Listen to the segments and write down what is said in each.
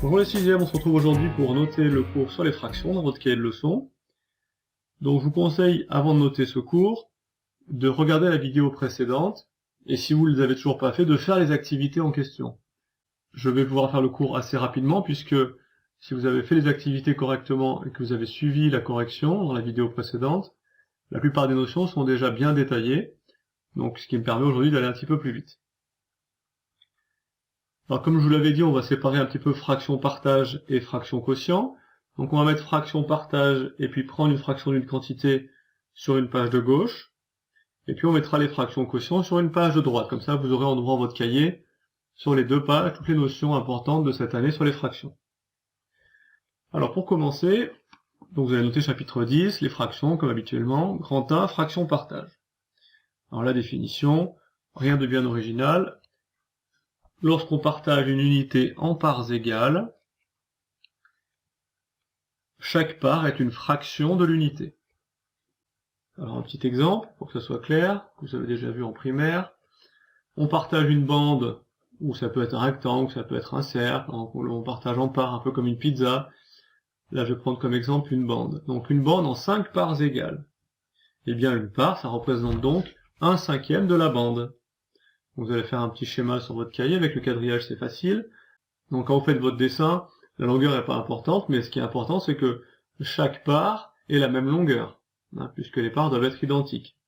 Bonjour les sixièmes, on se retrouve aujourd'hui pour noter le cours sur les fractions dans votre cahier de leçons. Donc je vous conseille, avant de noter ce cours, de regarder la vidéo précédente, et si vous ne les avez toujours pas fait, de faire les activités en question. Je vais pouvoir faire le cours assez rapidement, puisque si vous avez fait les activités correctement et que vous avez suivi la correction dans la vidéo précédente, la plupart des notions sont déjà bien détaillées, donc ce qui me permet aujourd'hui d'aller un petit peu plus vite. Alors comme je vous l'avais dit, on va séparer un petit peu fraction partage et fraction quotient. Donc on va mettre fraction partage et puis prendre une fraction d'une quantité sur une page de gauche. Et puis on mettra les fractions quotient sur une page de droite. Comme ça vous aurez en ouvrant votre cahier sur les deux pages toutes les notions importantes de cette année sur les fractions. Alors pour commencer, donc vous allez noter chapitre 10, les fractions comme habituellement. Grand 1, fraction partage. Alors la définition, rien de bien original. Lorsqu'on partage une unité en parts égales, chaque part est une fraction de l'unité. Alors un petit exemple, pour que ça soit clair, que vous avez déjà vu en primaire. On partage une bande, ou ça peut être un rectangle, ça peut être un cercle, on partage en parts, un peu comme une pizza. Là je vais prendre comme exemple une bande. Donc une bande en 5 parts égales. Eh bien une part, ça représente donc 1/5 de la bande. Vous allez faire un petit schéma sur votre cahier, avec le quadrillage c'est facile. Donc quand vous faites votre dessin, la longueur n'est pas importante, mais ce qui est important c'est que chaque part ait la même longueur, puisque les parts doivent être identiques.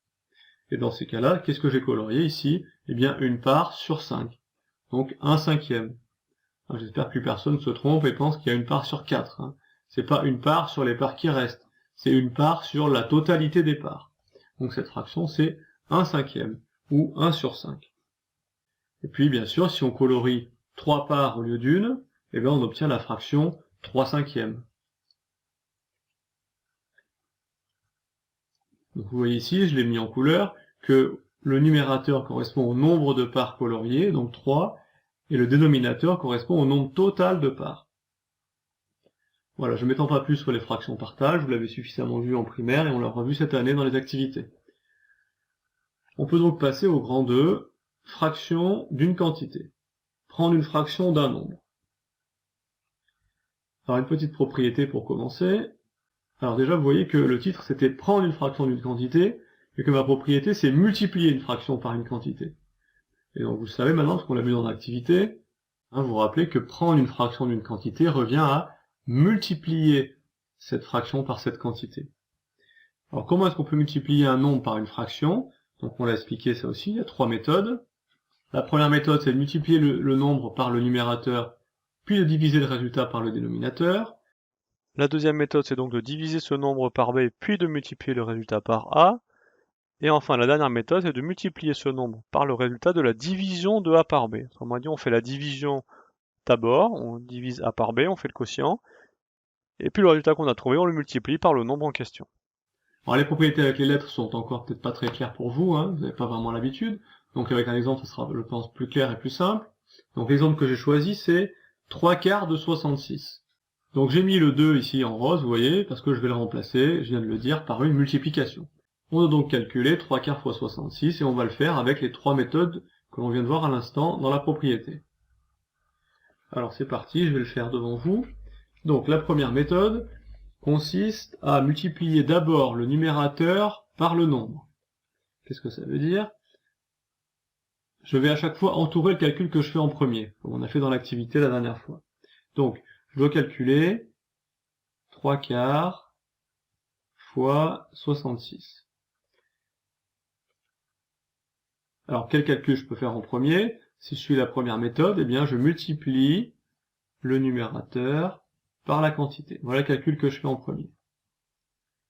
Et dans ces cas-là, qu'est-ce que j'ai colorié ici? Eh bien une part sur 5, donc 1/5. J'espère que plus personne ne se trompe et pense qu'il y a une part sur 4. C'est pas une part sur les parts qui restent, c'est une part sur la totalité des parts. Donc cette fraction c'est 1/5, ou 1 sur 5. Et puis bien sûr, si on colorie 3 parts au lieu d'une, eh bien on obtient la fraction 3/5. Donc vous voyez ici, je l'ai mis en couleur, que le numérateur correspond au nombre de parts coloriées, donc 3, et le dénominateur correspond au nombre total de parts. Voilà, je ne m'étends pas plus sur les fractions partage, vous l'avez suffisamment vu en primaire et on l'a revu cette année dans les activités. On peut donc passer au grand 2, fraction d'une quantité. Prendre une fraction d'un nombre. Alors une petite propriété pour commencer. Alors déjà, vous voyez que le titre, c'était prendre une fraction d'une quantité, et que ma propriété, c'est multiplier une fraction par une quantité. Et donc vous le savez maintenant, parce qu'on l'a vu dans l'activité, vous vous rappelez que prendre une fraction d'une quantité revient à multiplier cette fraction par cette quantité. Alors comment est-ce qu'on peut multiplier un nombre par une fraction? Donc on l'a expliqué ça aussi, il y a 3 méthodes. La première méthode, c'est de multiplier le nombre par le numérateur, puis de diviser le résultat par le dénominateur. La deuxième méthode, c'est donc de diviser ce nombre par b, puis de multiplier le résultat par a. Et enfin, la dernière méthode, c'est de multiplier ce nombre par le résultat de la division de a par b. Autrement dit, on fait la division d'abord, on divise a par b, on fait le quotient, et puis le résultat qu'on a trouvé, on le multiplie par le nombre en question. Alors les propriétés avec les lettres sont encore peut-être pas très claires pour vous, vous n'avez pas vraiment l'habitude. Donc avec un exemple, ça sera, je pense, plus clair et plus simple. Donc l'exemple que j'ai choisi, c'est 3/4 de 66. Donc j'ai mis le 2 ici en rose, vous voyez, parce que je vais le remplacer, je viens de le dire, par une multiplication. On a donc calculé 3/4 fois 66, et on va le faire avec les 3 méthodes que l'on vient de voir à l'instant dans la propriété. Alors c'est parti, je vais le faire devant vous. Donc la première méthode consiste à multiplier d'abord le numérateur par le nombre. Qu'est-ce que ça veut dire? Je vais à chaque fois entourer le calcul que je fais en premier, comme on a fait dans l'activité la dernière fois. Donc, je dois calculer 3/4 fois 66. Alors, quel calcul je peux faire en premier? Si je suis la première méthode, eh bien, je multiplie le numérateur par la quantité. Voilà le calcul que je fais en premier.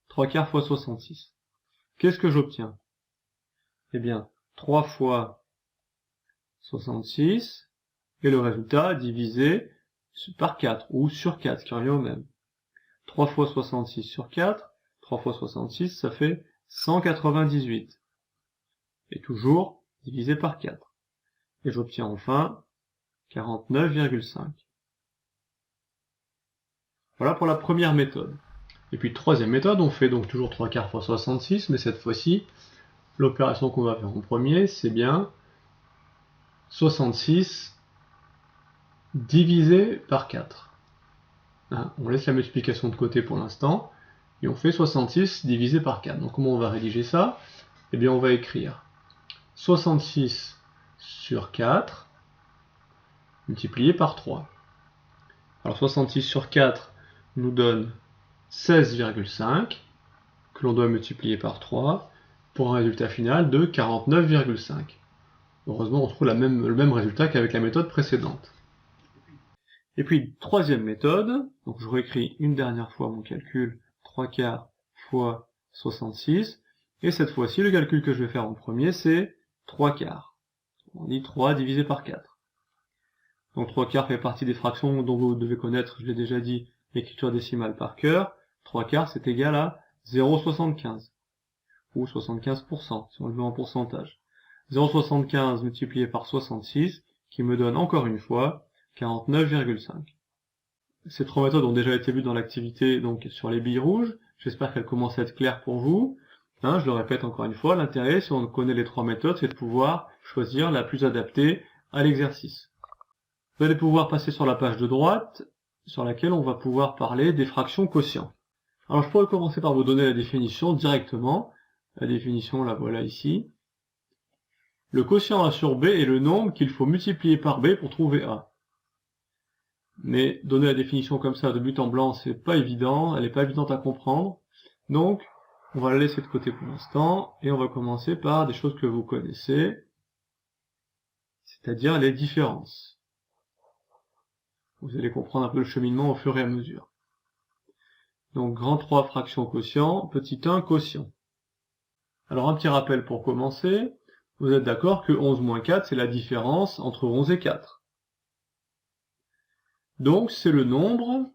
3/4 fois 66. Qu'est-ce que j'obtiens? Eh bien, 3 fois 66, et le résultat divisé par 4, ou sur 4, ce qui revient au même. 3 fois 66 sur 4, 3 fois 66, ça fait 198. Et toujours divisé par 4. Et j'obtiens enfin 49,5. Voilà pour la première méthode. Et puis troisième méthode, on fait donc toujours 3/4 fois 66, mais cette fois-ci, l'opération qu'on va faire en premier, c'est bien 66 divisé par 4. Hein, on laisse la multiplication de côté pour l'instant, et on fait 66 divisé par 4. Donc comment on va rédiger ça? Eh bien on va écrire 66 sur 4 multiplié par 3. Alors 66 sur 4 nous donne 16,5 que l'on doit multiplier par 3 pour un résultat final de 49,5. Heureusement, on trouve le même résultat qu'avec la méthode précédente. Et puis, troisième méthode, donc je réécris une dernière fois mon calcul, 3/4 fois 66, et cette fois-ci, le calcul que je vais faire en premier, c'est 3/4. On dit 3 divisé par 4. Donc 3/4 fait partie des fractions dont vous devez connaître, je l'ai déjà dit, l'écriture décimale par cœur. 3/4 c'est égal à 0,75, ou 75%, si on le met en pourcentage. 0,75 multiplié par 66, qui me donne encore une fois 49,5. Ces trois méthodes ont déjà été vues dans l'activité donc sur les billes rouges. J'espère qu'elles commencent à être claires pour vous. Hein, je le répète encore une fois, l'intérêt, si on connaît les trois méthodes, c'est de pouvoir choisir la plus adaptée à l'exercice. Vous allez pouvoir passer sur la page de droite, sur laquelle on va pouvoir parler des fractions quotients. Alors je pourrais commencer par vous donner la définition directement. La définition, la voilà ici. Le quotient A sur B est le nombre qu'il faut multiplier par B pour trouver A. Mais donner la définition comme ça de but en blanc, c'est pas évident, elle n'est pas évidente à comprendre. Donc, on va la laisser de côté pour l'instant, et on va commencer par des choses que vous connaissez, c'est-à-dire les différences. Vous allez comprendre un peu le cheminement au fur et à mesure. Donc, grand 3 fraction quotient, petit 1 quotient. Alors, un petit rappel pour commencer. Vous êtes d'accord que 11 moins 4, c'est la différence entre 11 et 4. Donc, c'est le nombre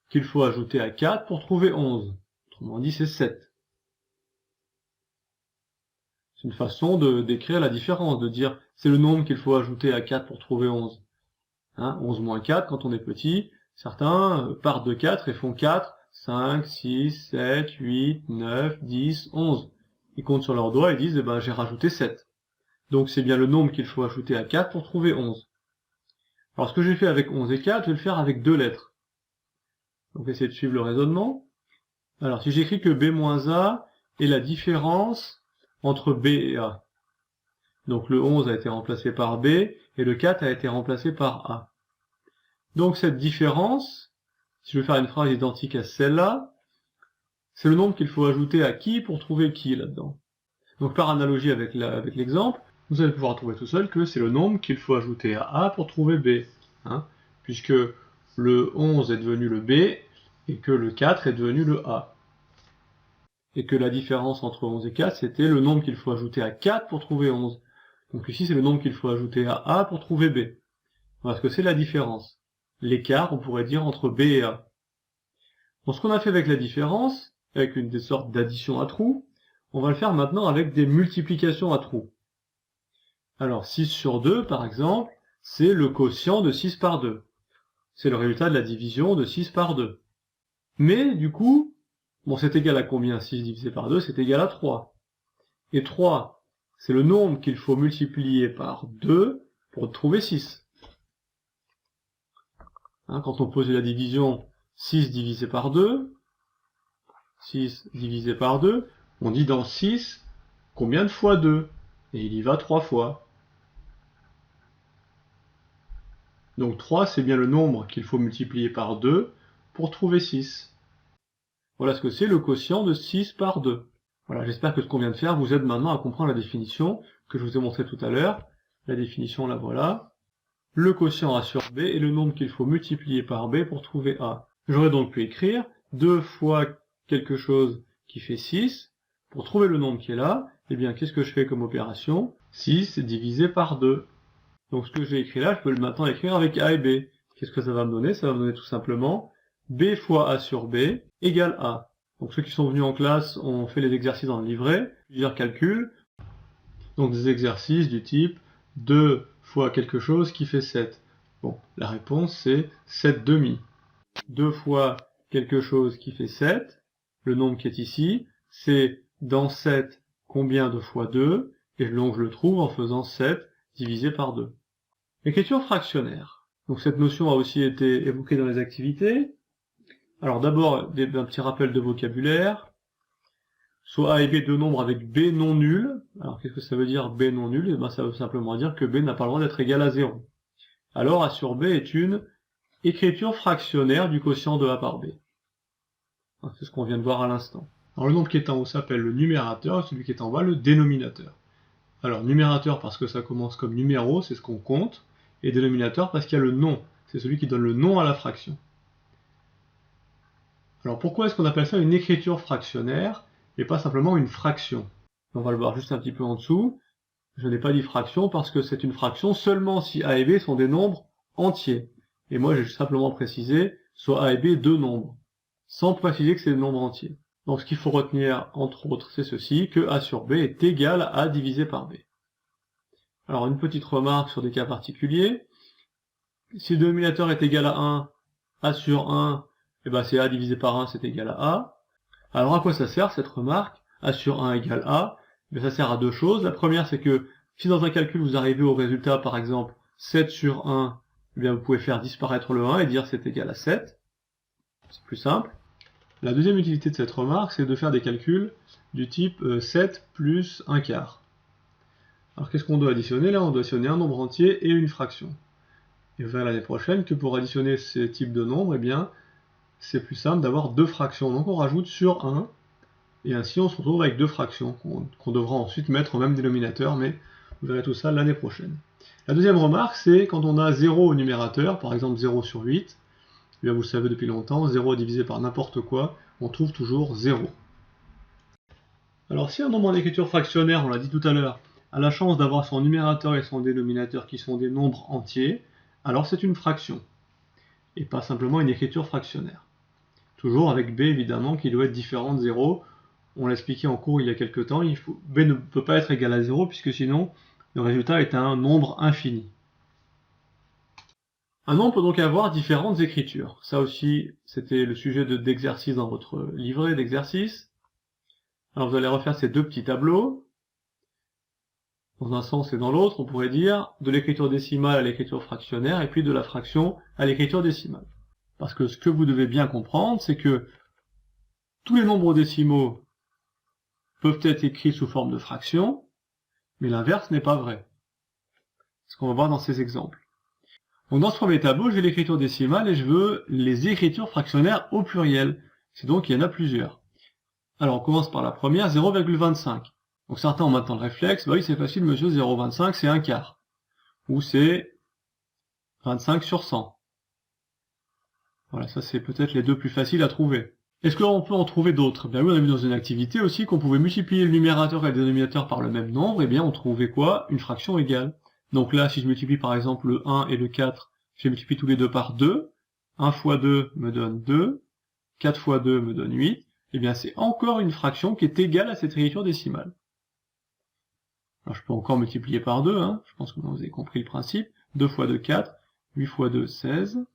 qu'il faut ajouter à 4 pour trouver 11. Autrement dit, c'est 7. C'est une façon d'écrire la différence, de dire c'est le nombre qu'il faut ajouter à 4 pour trouver 11. Hein, 11 moins 4, quand on est petit, certains partent de 4 et font 4, 5, 6, 7, 8, 9, 10, 11. Ils comptent sur leurs doigts et disent, eh ben, j'ai rajouté 7. Donc c'est bien le nombre qu'il faut ajouter à 4 pour trouver 11. Alors ce que j'ai fait avec 11 et 4, je vais le faire avec deux lettres. Donc essayez de suivre le raisonnement. Alors si j'écris que B moins A est la différence entre B et A. Donc le 11 a été remplacé par B et le 4 a été remplacé par A. Donc cette différence, si je veux faire une phrase identique à celle-là, c'est le nombre qu'il faut ajouter à qui pour trouver qui là-dedans. Donc par analogie avec l'exemple, vous allez pouvoir trouver tout seul que c'est le nombre qu'il faut ajouter à A pour trouver B. Hein, puisque le 11 est devenu le B et que le 4 est devenu le A. Et que la différence entre 11 et 4, c'était le nombre qu'il faut ajouter à 4 pour trouver 11. Donc ici, c'est le nombre qu'il faut ajouter à A pour trouver B. Voilà ce que c'est la différence. L'écart, on pourrait dire, entre B et A. Bon, ce qu'on a fait avec la différence, avec des sortes d'addition à trous, on va le faire maintenant avec des multiplications à trous. Alors 6 sur 2, par exemple, c'est le quotient de 6 par 2. C'est le résultat de la division de 6 par 2. Mais, du coup, bon, c'est égal à combien? 6 divisé par 2, c'est égal à 3. Et 3, c'est le nombre qu'il faut multiplier par 2 pour trouver 6. Hein, quand on pose la division 6 divisé par 2, 6 divisé par 2, on dit dans 6, combien de fois 2? Et il y va 3 fois. Donc 3, c'est bien le nombre qu'il faut multiplier par 2 pour trouver 6. Voilà ce que c'est le quotient de 6 par 2. Voilà, j'espère que ce qu'on vient de faire vous aide maintenant à comprendre la définition que je vous ai montrée tout à l'heure. La définition, la voilà. Le quotient A sur B est le nombre qu'il faut multiplier par B pour trouver A. J'aurais donc pu écrire 2 fois quelque chose qui fait 6. Pour trouver le nombre qui est là, eh bien, qu'est-ce que je fais comme opération? 6 divisé par 2. Donc ce que j'ai écrit là, je peux maintenant l'écrire avec A et B. Qu'est-ce que ça va me donner? Ça va me donner tout simplement B fois A sur B égale A. Donc ceux qui sont venus en classe ont fait les exercices dans le livret, plusieurs calculs. Donc des exercices du type 2 fois quelque chose qui fait 7. Bon, la réponse c'est 7 demi. 2 fois quelque chose qui fait 7, le nombre qui est ici, c'est dans 7 combien de fois 2, et donc je le trouve en faisant 7 divisé par 2. Écriture fractionnaire. Donc cette notion a aussi été évoquée dans les activités. Alors d'abord, un petit rappel de vocabulaire. Soit A et B deux nombres avec B non nul. Alors qu'est-ce que ça veut dire B non nul? Eh ben, ça veut simplement dire que B n'a pas le droit d'être égal à 0. Alors A sur B est une écriture fractionnaire du quotient de A par B. C'est ce qu'on vient de voir à l'instant. Alors le nombre qui est en haut s'appelle le numérateur, et celui qui est en bas le dénominateur. Alors numérateur parce que ça commence comme numéro, c'est ce qu'on compte, et dénominateur parce qu'il y a le nom, c'est celui qui donne le nom à la fraction. Alors pourquoi est-ce qu'on appelle ça une écriture fractionnaire et pas simplement une fraction? On va le voir juste un petit peu en dessous. Je n'ai pas dit fraction parce que c'est une fraction seulement si A et B sont des nombres entiers. Et moi j'ai simplement précisé soit A et B deux nombres, sans préciser que c'est des nombres entiers. Donc ce qu'il faut retenir entre autres c'est ceci, que A sur B est égal à A divisé par B. Alors une petite remarque sur des cas particuliers. Si le dénominateur est égal à 1, A sur 1, eh ben c'est A divisé par 1, c'est égal à A. Alors à quoi ça sert cette remarque? A sur 1 égale A. Mais ça sert à deux choses. La première, c'est que si dans un calcul vous arrivez au résultat, par exemple, 7 sur 1, eh bien vous pouvez faire disparaître le 1 et dire c'est égal à 7. C'est plus simple. La deuxième utilité de cette remarque, c'est de faire des calculs du type 7 plus 1 quart. Alors qu'est-ce qu'on doit additionner? Là, on doit additionner un nombre entier et une fraction. Et vous verrez l'année prochaine que pour additionner ces types de nombres, eh bien, c'est plus simple d'avoir deux fractions. Donc on rajoute sur 1, et ainsi on se retrouve avec deux fractions qu'on devra ensuite mettre au même dénominateur, mais vous verrez tout ça l'année prochaine. La deuxième remarque, c'est quand on a 0 au numérateur, par exemple 0 sur 8, eh bien vous le savez depuis longtemps, 0 divisé par n'importe quoi, on trouve toujours 0. Alors si un nombre en écriture fractionnaire, on l'a dit tout à l'heure, a la chance d'avoir son numérateur et son dénominateur qui sont des nombres entiers, alors c'est une fraction, et pas simplement une écriture fractionnaire. Toujours avec B évidemment qui doit être différent de 0. On l'a expliqué en cours il y a quelques temps, B ne peut pas être égal à 0 puisque sinon le résultat est un nombre infini. Un nombre peut donc avoir différentes écritures. Ça aussi, c'était le sujet d'exercice dans votre livret d'exercice. Alors vous allez refaire ces deux petits tableaux. Dans un sens et dans l'autre, on pourrait dire de l'écriture décimale à l'écriture fractionnaire et puis de la fraction à l'écriture décimale. Parce que ce que vous devez bien comprendre, c'est que tous les nombres décimaux peuvent être écrits sous forme de fractions, mais l'inverse n'est pas vrai. C'est ce qu'on va voir dans ces exemples. Donc dans ce premier tableau, j'ai l'écriture décimale et je veux les écritures fractionnaires au pluriel. C'est donc qu'il y en a plusieurs. Alors on commence par la première, 0,25. Donc certains ont maintenant le réflexe, bah oui c'est facile monsieur, 0,25 c'est un quart. Ou c'est 25 sur 100. Voilà, ça c'est peut-être les deux plus faciles à trouver. Est-ce qu'on peut en trouver d'autres? Bien oui, on a vu dans une activité aussi qu'on pouvait multiplier le numérateur et le dénominateur par le même nombre, et bien on trouvait quoi? Une fraction égale. Donc là, si je multiplie par exemple le 1 et le 4, je multiplie tous les deux par 2, 1 fois 2 me donne 2, 4 fois 2 me donne 8, et bien c'est encore une fraction qui est égale à cette écriture décimale. Alors je peux encore multiplier par 2, hein, je pense que vous avez compris le principe. 2 fois 2, 4, 8 fois 2, 16.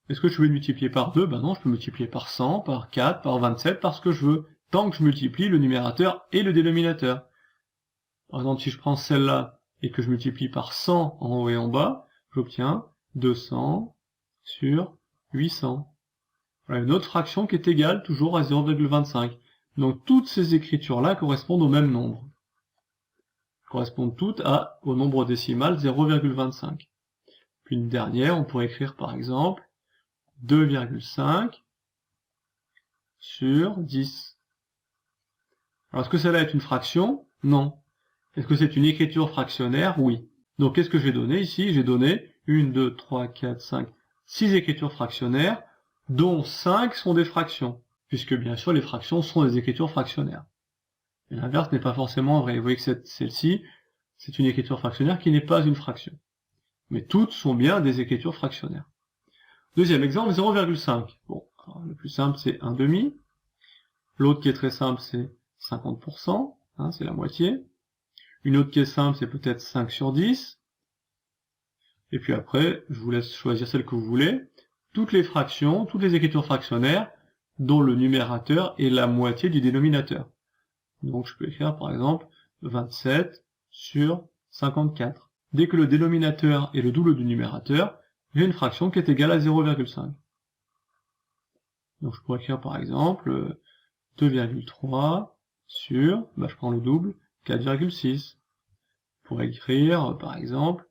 Est-ce que je veux multiplier par 2? Ben non, je peux multiplier par 100, par 4, par 27, par ce que je veux, tant que je multiplie le numérateur et le dénominateur. Par exemple, si je prends celle-là et que je multiplie par 100 en haut et en bas, j'obtiens 200 sur 800. Voilà une autre fraction qui est égale toujours à 0,25. Donc toutes ces écritures-là correspondent au même nombre. Correspondent toutes au nombre décimal 0,25. Puis une dernière, on pourrait écrire par exemple 2,5 sur 10. Alors est-ce que celle-là est une fraction? Non. Est-ce que c'est une écriture fractionnaire? Oui. Donc qu'est-ce que j'ai donné ici? J'ai donné 1, 2, 3, 4, 5, 6 écritures fractionnaires, dont 5 sont des fractions, puisque bien sûr les fractions sont des écritures fractionnaires. Et l'inverse n'est pas forcément vrai. Vous voyez que celle-ci, c'est une écriture fractionnaire qui n'est pas une fraction. Mais toutes sont bien des écritures fractionnaires. Deuxième exemple, 0,5. Bon, alors le plus simple c'est 1/2. L'autre qui est très simple c'est 50%, hein, c'est la moitié. Une autre qui est simple c'est peut-être 5 sur 10. Et puis après, je vous laisse choisir celle que vous voulez. Toutes les fractions, toutes les écritures fractionnaires, dont le numérateur est la moitié du dénominateur. Donc je peux écrire par exemple 27 sur 54. Dès que le dénominateur est le double du numérateur, j'ai une fraction qui est égale à 0,5. Donc je pourrais écrire par exemple 2,3 sur, je prends le double, 4,6. Je pourrais écrire par exemple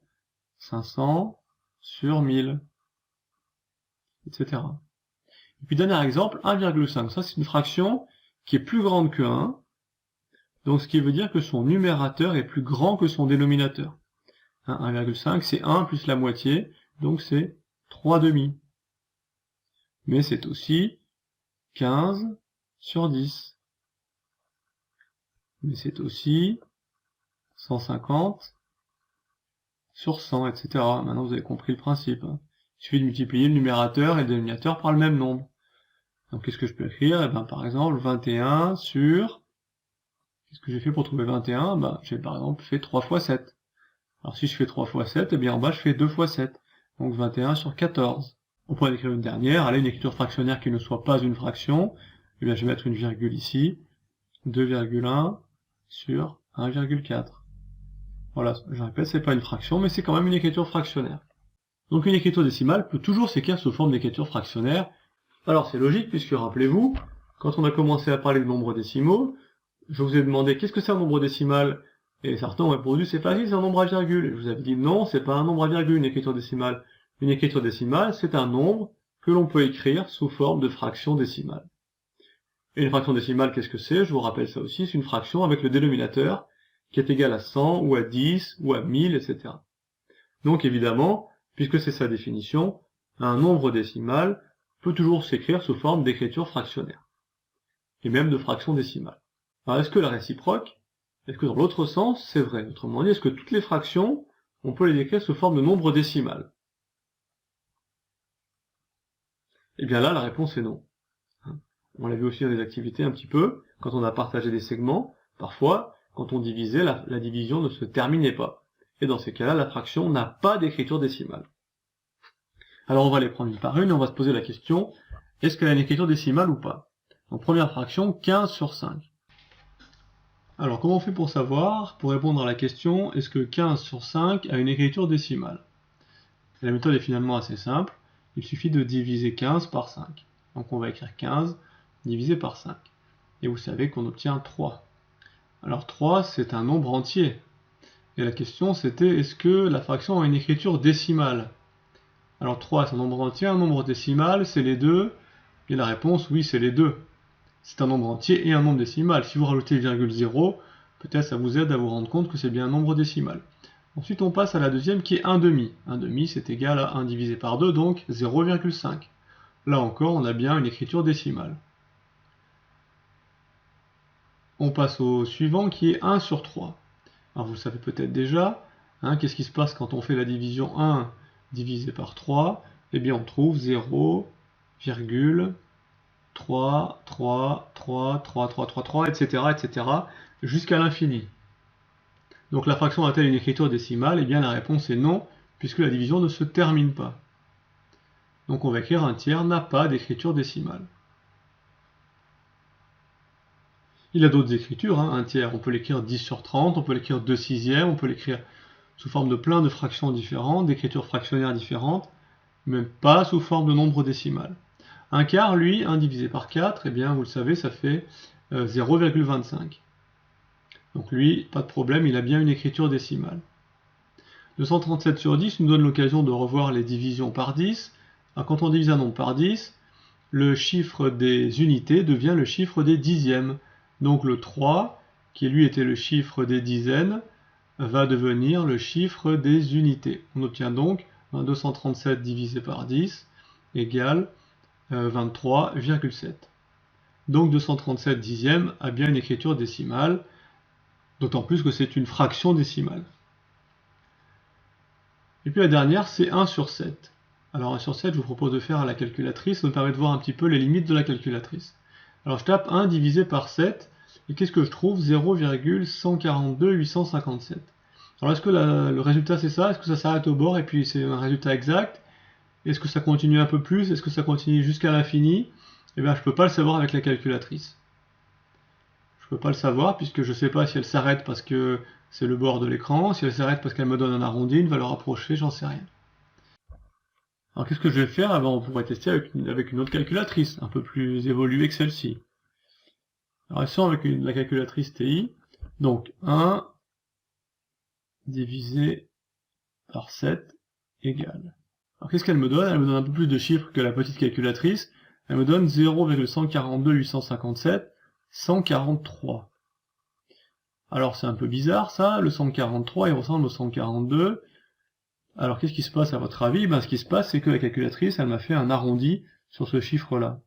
500 sur 1000, etc. Et puis dernier exemple, 1,5. Ça c'est une fraction qui est plus grande que 1, donc ce qui veut dire que son numérateur est plus grand que son dénominateur. 1,5 c'est 1 plus la moitié, donc c'est 3 demi. Mais c'est aussi 15 sur 10. Mais c'est aussi 150 sur 100, etc. Maintenant vous avez compris le principe. Il suffit de multiplier le numérateur et le dénominateur par le même nombre. Donc qu'est-ce que je peux écrire? Eh bien par exemple 21 sur... Qu'est-ce que j'ai fait pour trouver 21? J'ai par exemple fait 3 fois 7. Alors si je fais 3 fois 7, eh bien en bas je fais 2 fois 7. Donc 21 sur 14. On pourrait écrire une dernière, allez, une écriture fractionnaire qui ne soit pas une fraction. Eh bien je vais mettre une virgule ici. 2,1 sur 1,4. Voilà, je répète, c'est pas une fraction, mais c'est quand même une écriture fractionnaire. Donc une écriture décimale peut toujours s'écrire sous forme d'écriture fractionnaire. Alors c'est logique, puisque rappelez-vous, quand on a commencé à parler de nombres décimaux, je vous ai demandé qu'est-ce que c'est un nombre décimal, et certains ont répondu c'est facile, c'est un nombre à virgule. Et je vous avais dit non, c'est pas un nombre à virgule, une écriture décimale. Une écriture décimale, c'est un nombre que l'on peut écrire sous forme de fraction décimale. Et une fraction décimale, qu'est-ce que c'est? Je vous rappelle ça aussi, c'est une fraction avec le dénominateur qui est égal à 100, ou à 10, ou à 1000, etc. Donc évidemment, puisque c'est sa définition, un nombre décimal peut toujours s'écrire sous forme d'écriture fractionnaire, et même de fraction décimale. Alors est-ce que la réciproque, est-ce que dans l'autre sens, c'est vrai? Autrement dit, est-ce que toutes les fractions, on peut les écrire sous forme de nombre décimal? Eh bien là, la réponse est non. On l'a vu aussi dans les activités un petit peu, quand on a partagé des segments, parfois, quand on divisait, la division ne se terminait pas. Et dans ces cas-là, la fraction n'a pas d'écriture décimale. Alors on va les prendre une par une et on va se poser la question, est-ce qu'elle a une écriture décimale ou pas? En première fraction, 15 sur 5. Alors comment on fait pour savoir, pour répondre à la question, est-ce que 15 sur 5 a une écriture décimale? La méthode est finalement assez simple, il suffit de diviser 15 par 5. Donc on va écrire 15 divisé par 5. Et vous savez qu'on obtient 3. Alors 3, c'est un nombre entier. Et la question c'était, est-ce que la fraction a une écriture décimale? Alors 3, c'est un nombre entier, un nombre décimal, c'est les deux. Et la réponse, oui, c'est les deux. C'est un nombre entier et un nombre décimal. Si vous rajoutez virgule 0, peut-être ça vous aide à vous rendre compte que c'est bien un nombre décimal. Ensuite, on passe à la deuxième qui est 1 demi. 1 demi, c'est égal à 1 divisé par 2, donc 0,5. Là encore, on a bien une écriture décimale. On passe au suivant qui est 1 sur 3. Alors vous le savez peut-être déjà, qu'est-ce qui se passe quand on fait la division 1 divisé par 3? Eh bien on trouve 0,3, etc., etc., jusqu'à l'infini. Donc la fraction a-t-elle une écriture décimale? Eh bien la réponse est non, puisque la division ne se termine pas. Donc on va écrire un tiers n'a pas d'écriture décimale. Il y a d'autres écritures, un tiers, on peut l'écrire 10 sur 30, on peut l'écrire 2 sixièmes, on peut l'écrire sous forme de plein de fractions différentes, d'écritures fractionnaires différentes, mais pas sous forme de nombre décimal. Un quart, lui, 1 divisé par 4, eh bien vous le savez, ça fait 0,25. Donc lui, pas de problème, il a bien une écriture décimale. 237 sur 10 nous donne l'occasion de revoir les divisions par 10. Alors quand on divise un nombre par 10, le chiffre des unités devient le chiffre des dixièmes. Donc le 3, qui lui était le chiffre des dizaines, va devenir le chiffre des unités. On obtient donc 237 divisé par 10 égale 23,7. Donc 237 dixièmes a bien une écriture décimale, d'autant plus que c'est une fraction décimale. Et puis la dernière, c'est 1 sur 7. Alors 1 sur 7, je vous propose de faire à la calculatrice, ça me permet de voir un petit peu les limites de la calculatrice. Alors je tape 1 divisé par 7, et qu'est-ce que je trouve? 0,142857. Alors est-ce que le résultat c'est ça? Est-ce que ça s'arrête au bord et puis c'est un résultat exact? Est-ce que ça continue un peu plus? Est-ce que ça continue jusqu'à l'infini? Eh bien je ne peux pas le savoir avec la calculatrice. Je ne peux pas le savoir puisque je ne sais pas si elle s'arrête parce que c'est le bord de l'écran, si elle s'arrête parce qu'elle me donne un arrondi, une valeur approchée, j'en sais rien. Alors qu'est-ce que je vais faire? Ah ben, on pourrait tester avec une autre calculatrice, un peu plus évoluée que celle-ci. Alors ici, avec la calculatrice TI, donc 1 divisé par 7 égale. Alors qu'est-ce qu'elle me donne? Elle me donne un peu plus de chiffres que la petite calculatrice. Elle me donne 0,142 857 143. Alors c'est un peu bizarre ça, le 143 il ressemble au 142. Alors qu'est-ce qui se passe à votre avis? Ben, ce qui se passe c'est que la calculatrice elle m'a fait un arrondi sur ce chiffre-là.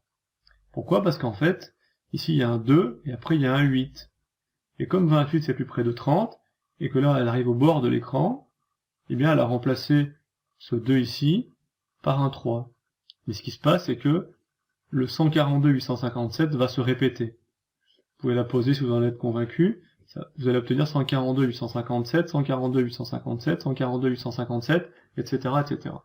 Pourquoi? Parce qu'en fait, ici il y a un 2 et après il y a un 8. Et comme 28 c'est plus près de 30, et que là elle arrive au bord de l'écran, eh bien elle a remplacé ce 2 ici par un 3. Mais ce qui se passe c'est que le 142 857 va se répéter. Vous pouvez la poser si vous en êtes convaincu. Vous allez obtenir 142 857, 142 857, 142 857, etc., etc.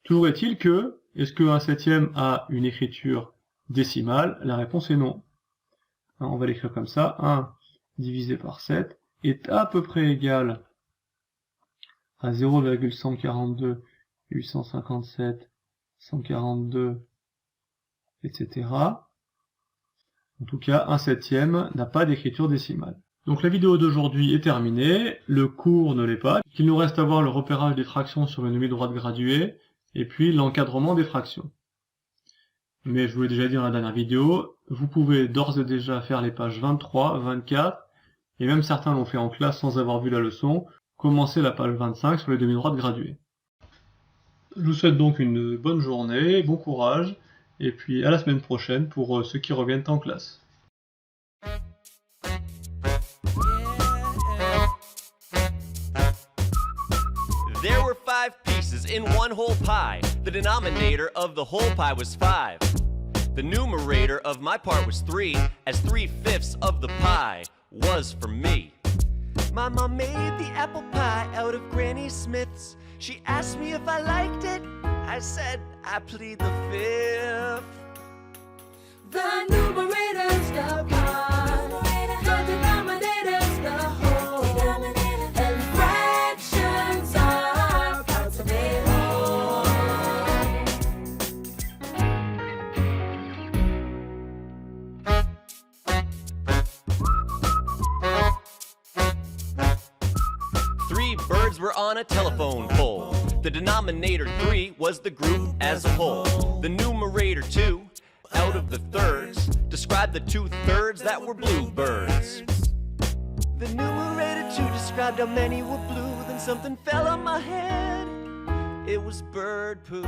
Toujours est-il que, est-ce que 1/7 a une écriture décimale? La réponse est non. On va l'écrire comme ça, 1 divisé par 7 est à peu près égal à 0,142 857, 142, etc. En tout cas, 1/7 n'a pas d'écriture décimale. Donc la vidéo d'aujourd'hui est terminée, le cours ne l'est pas. Il nous reste à voir le repérage des fractions sur une demi-droite graduée, et puis l'encadrement des fractions. Mais je vous l'ai déjà dit dans la dernière vidéo, vous pouvez d'ores et déjà faire les pages 23, 24, et même certains l'ont fait en classe sans avoir vu la leçon, commencer la page 25 sur les demi-droites graduées. Je vous souhaite donc une bonne journée, bon courage, et puis à la semaine prochaine pour ceux qui reviennent en classe. There were 5 pieces in one whole pie. The denominator of the whole pie was 5. The numerator of my part was 3, as 3/5 of the pie was for me. My mom made the apple pie out of Granny Smith's. She asked me if I liked it. I said, I plead the 5th. The numerator's the pie, the denominator's the whole, and fractions are parts of a whole. 3 birds were on a telephone pole. The denominator 3 was the group as a whole. The numerator 2, out of the thirds, described the 2/3 that were bluebirds. The numerator 2 described how many were blue. Then something fell on my head. It was bird poo.